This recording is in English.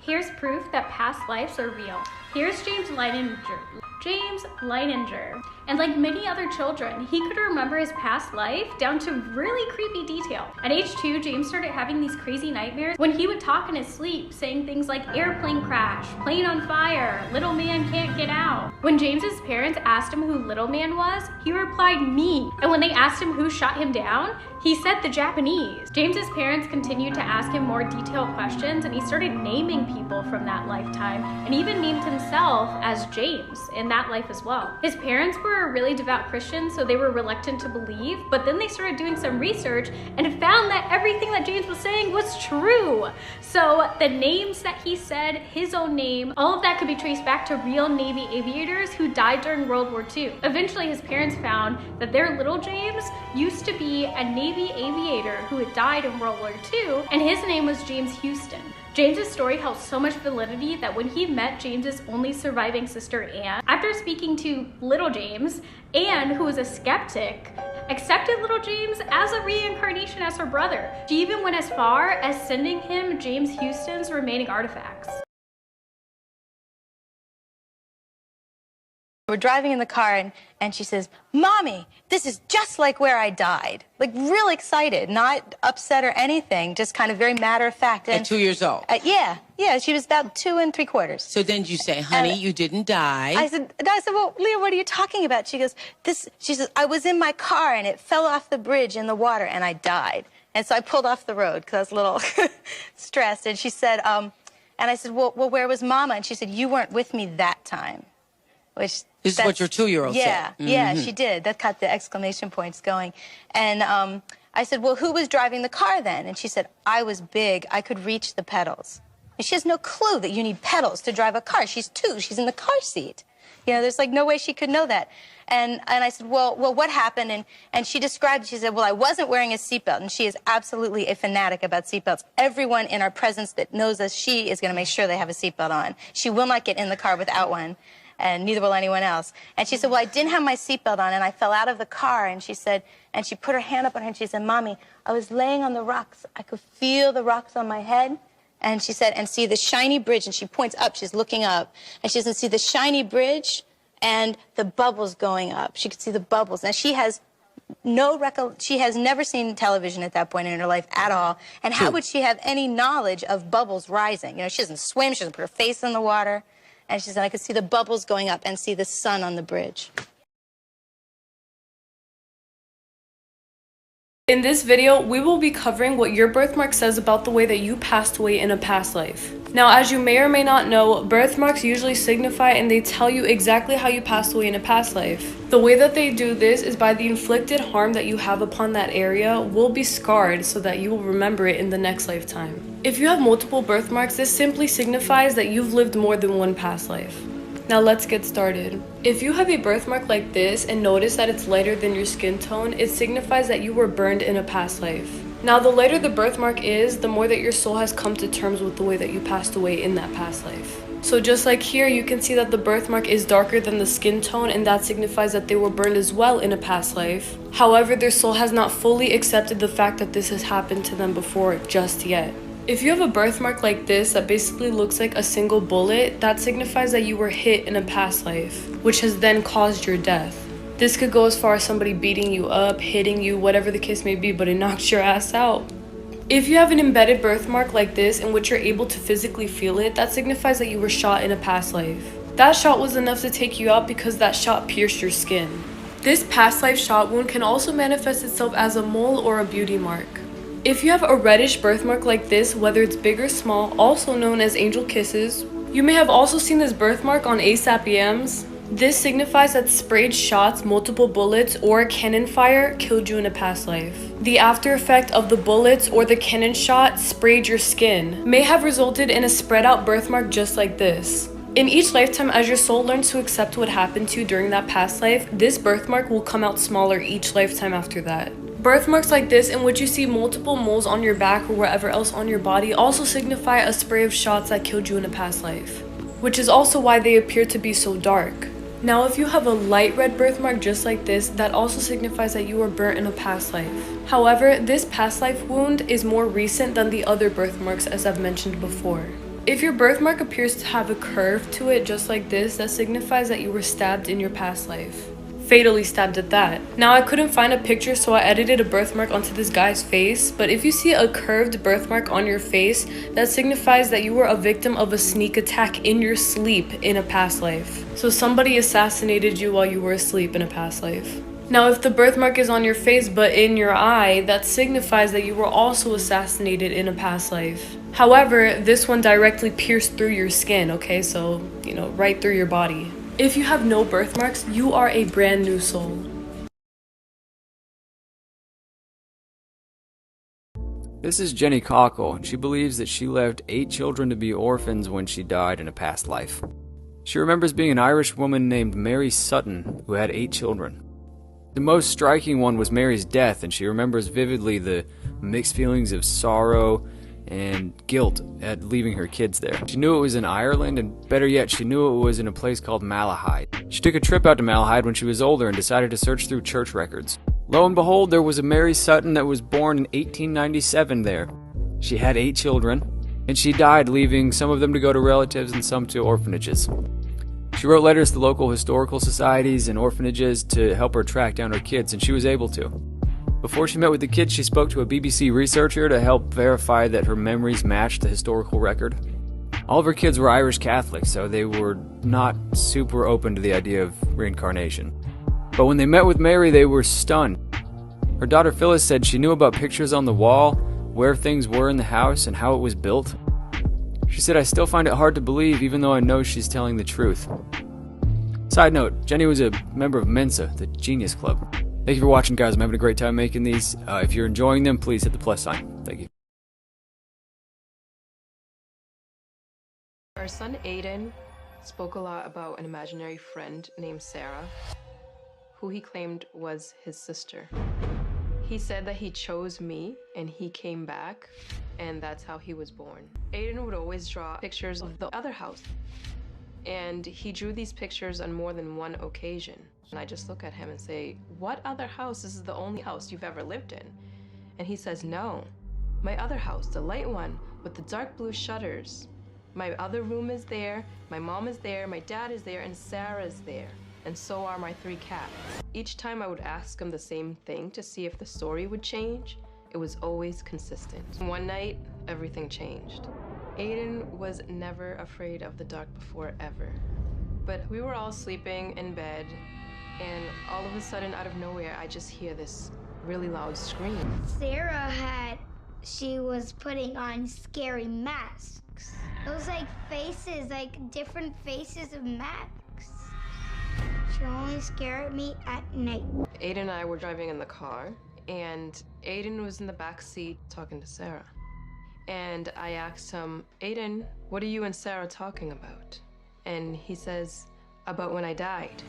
Here's proof that past lives are real. Here's James Leininger. And like many other children, he could remember his past life down to really creepy detail. At age 2, James started having these crazy nightmares when he would talk in his sleep, saying things like airplane crash, plane on fire, little man can't get out. When James's parents asked him who little man was, he replied me. And when they asked him who shot him down, he said the Japanese. James's parents continued to ask him more detailed questions, and he started naming people from that lifetime and even named himself as James in that life as well. His parents were really devout Christians, so they were reluctant to believe, but then they started doing some research and found that everything that James was saying was true. So the names that he said, his own name, all of that could be traced back to real Navy aviators who died during World War II. Eventually, his parents found that their little James used to be a Navy aviator who had died in World War II, and his name was James Houston. James's story held so much validity that when he met James's only surviving sister, Anne, after speaking to little James, Anne, who was a skeptic, accepted little James as a reincarnation as her brother. She even went as far as sending him James Houston's remaining artifacts. We're driving in the car and she says, "Mommy, this is just like where I died." Like real excited, not upset or anything, just kind of very matter of fact. At 2 years old? Yeah, she was about 2 3/4. So then you say, honey, you didn't die. I said, well, Leah, what are you talking about? She goes, she says, I was in my car and it fell off the bridge in the water and I died. And so I pulled off the road because I was a little stressed. And she said, and I said, well, where was Mama? And she said, you weren't with me that time. Which this is what your 2-year-old said. Yeah, she did. That got the exclamation points going. And I said, well, who was driving the car then? And she said, I was big. I could reach the pedals. And she has no clue that you need pedals to drive a car. She's 2. She's in the car seat. You know, there's like no way she could know that. And I said, well, what happened? And she described, she said, well, I wasn't wearing a seatbelt. And she is absolutely a fanatic about seatbelts. Everyone in our presence that knows us, she is going to make sure they have a seatbelt on. She will not get in the car without one. And neither will anyone else. And she said, well, I didn't have my seatbelt on, and I fell out of the car. And she said, and she put her hand up on her, and she said, Mommy, I was laying on the rocks. I could feel the rocks on my head. And she said, and see the shiny bridge, and she points up, she's looking up. And she says, see the shiny bridge and the bubbles going up. She could see the bubbles. Now, she has she has never seen television at that point in her life at all. And how would she have any knowledge of bubbles rising? You know, she doesn't swim, she doesn't put her face in the water. And she said, I could see the bubbles going up and see the sun on the bridge. In this video, we will be covering what your birthmark says about the way that you passed away in a past life. Now, as you may or may not know, birthmarks usually signify and they tell you exactly how you passed away in a past life. The way that they do this is by the inflicted harm that you have upon that area will be scarred so that you will remember it in the next lifetime. If you have multiple birthmarks, this simply signifies that you've lived more than one past life. Now let's get started. If you have a birthmark like this and notice that it's lighter than your skin tone, it signifies that you were burned in a past life. Now the lighter the birthmark is, the more that your soul has come to terms with the way that you passed away in that past life. So just like here, you can see that the birthmark is darker than the skin tone, and that signifies that they were burned as well in a past life. However, their soul has not fully accepted the fact that this has happened to them before just yet. If you have a birthmark like this that basically looks like a single bullet, that signifies that you were hit in a past life, which has then caused your death. This could go as far as somebody beating you up, hitting you, whatever the case may be, but it knocks your ass out. If you have an embedded birthmark like this in which you're able to physically feel it, that signifies that you were shot in a past life. That shot was enough to take you out because that shot pierced your skin. This past life shot wound can also manifest itself as a mole or a beauty mark. If you have a reddish birthmark like this, whether it's big or small, also known as angel kisses, you may have also seen this birthmark on ASAP yams. This signifies that sprayed shots, multiple bullets, or cannon fire killed you in a past life. The after effect of the bullets or the cannon shot sprayed your skin may have resulted in a spread out birthmark just like this. In each lifetime, as your soul learns to accept what happened to you during that past life, this birthmark will come out smaller each lifetime after that. Birthmarks like this, in which you see multiple moles on your back or wherever else on your body, also signify a spray of shots that killed you in a past life, which is also why they appear to be so dark. Now, if you have a light red birthmark just like this, that also signifies that you were burnt in a past life. However, this past life wound is more recent than the other birthmarks, as I've mentioned before. If your birthmark appears to have a curve to it just like this, that signifies that you were stabbed in your past life. Fatally stabbed at that. Now I couldn't find a picture, so I edited a birthmark onto this guy's face, but if you see a curved birthmark on your face, that signifies that you were a victim of a sneak attack in your sleep in a past life. So somebody assassinated you while you were asleep in a past life. Now if the birthmark is on your face but in your eye, that signifies that you were also assassinated in a past life. However, this one directly pierced through your skin, okay, so, right through your body. If you have no birthmarks, you are a brand new soul. This is Jenny Cockle, and she believes that she left 8 children to be orphans when she died in a past life. She remembers being an Irish woman named Mary Sutton, who had 8 children. The most striking one was Mary's death, and she remembers vividly the mixed feelings of sorrow and guilt at leaving her kids there. She knew it was in Ireland, and better yet, she knew it was in a place called Malahide. She took a trip out to Malahide when she was older and decided to search through church records. Lo and behold, there was a Mary Sutton that was born in 1897 there. She had 8 children, and she died leaving some of them to go to relatives and some to orphanages. She wrote letters to local historical societies and orphanages to help her track down her kids, and she was able to. Before she met with the kids, she spoke to a BBC researcher to help verify that her memories matched the historical record. All of her kids were Irish Catholics, so they were not super open to the idea of reincarnation. But when they met with Mary, they were stunned. Her daughter Phyllis said she knew about pictures on the wall, where things were in the house, and how it was built. She said, "I still find it hard to believe, even though I know she's telling the truth." Side note, Jenny was a member of Mensa, the Genius Club. Thank you for watching, guys. I'm having a great time making these. If you're enjoying them, please hit the plus sign. Thank you. Our son Aiden spoke a lot about an imaginary friend named Sarah, who he claimed was his sister. He said that he chose me and he came back, and that's how he was born. Aiden would always draw pictures of the other house, and he drew these pictures on more than one occasion. And I just look at him and say, "What other house? This is the only house you've ever lived in." And he says, "No, my other house, the light one with the dark blue shutters. My other room is there, my mom is there, my dad is there, and Sarah's there. And so are my 3 cats." Each time I would ask him the same thing to see if the story would change. It was always consistent. One night, everything changed. Aiden was never afraid of the dark before, ever. But we were all sleeping in bed, and all of a sudden, out of nowhere, I just hear this really loud scream. Sarah she was putting on scary masks. Those like faces, like different faces of masks. She only scared me at night. Aiden and I were driving in the car, and Aiden was in the back seat talking to Sarah. And I asked him, "Aiden, what are you and Sarah talking about?" And he says, "About when I died."